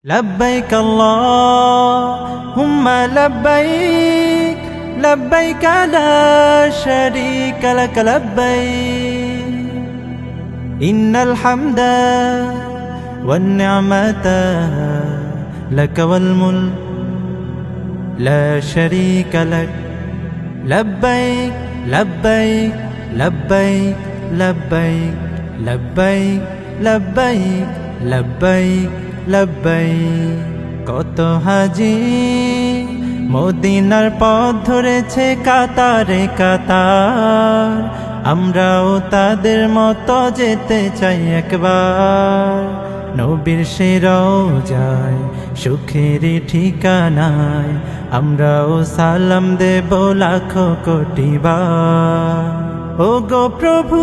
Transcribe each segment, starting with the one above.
لبيك اللهم لبيك لبيك لا شريك لك لبيك إن الحمد والنعمة لك والملك لا شريك لك لبيك لبيك لبيك لبيك لبيك لبيك لبيك লব্বাইক। কত হাজি মদিনার পথ ধরেছে কাতারে কাতার, আমরাও তাদের মতো যেতে চাই একবার। নবীর সে রওজায় সুখের ঠিকানায় আমরাও সালাম দেব লাখো কোটি বার। ও গো প্রভু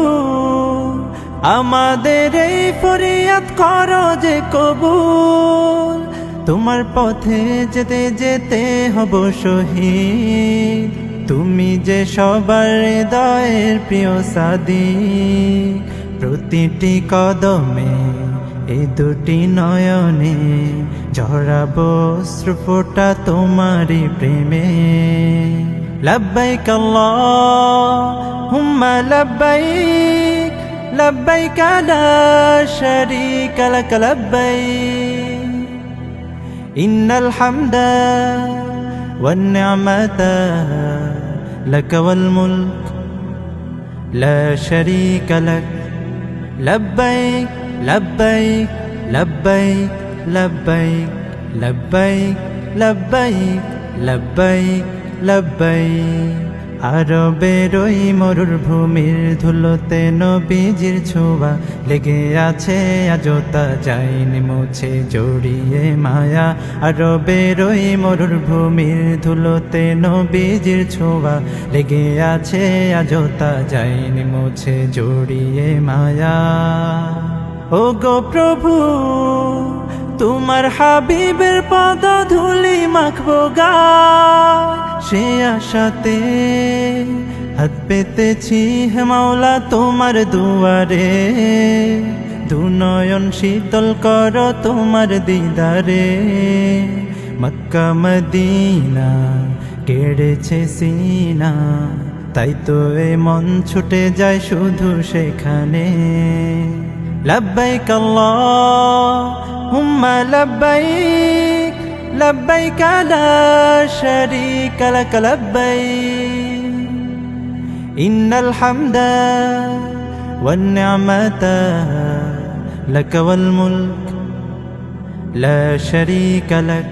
আমাদের এই ফরিয়াদ করো যে কবুল, তোমার পথে যেতে যেতে হব শহীদ। তুমি যে সবার হৃদয়ের প্রিয় সাদিক, প্রতিটি কদমে এই দুটি নয়নে ঝরাবো অশ্রুফোঁটা তোমারই প্রেমে। লব্বাইক আল্লাহুম্মা লব্বাইক لبيك لا شريك لك لبيك إن الحمد والنعمة لك والملك لا شريك لك لبيك لبيك لبيك لبيك لبيك لبيك لبيك لبيك আরবের ওই মরুভূমির ধুলোতে নবীজির ছোঁয়া লেগে আছে আজও তা যায়নি মুছে জড়িয়ে মায়া। আরবের ওই মরুভূমির ধুলোতে নবীজির ছোঁয়া লেগে আছে আজও তা যায়নি মুছে জড়িয়ে মায়া। ও গো প্রভু তোমার হাবিবের পদ ধুলি মাখবো গায়, সে আশাতে হাত পেতেছি হে মাওলা তোমার দুয়ারে। দুনয়ন শীতল কর তোমার দিদারে, মক্কা মদিনা কেড়েছে সিনা, তাই তো এ মন ছুটে যায় শুধু সেখানে। লব্বাইক আল্লাহুম্মা লব্বাইক لبيك لا شريك لك لبيك إن الحمد والنعمة لك والملك لا شريك لك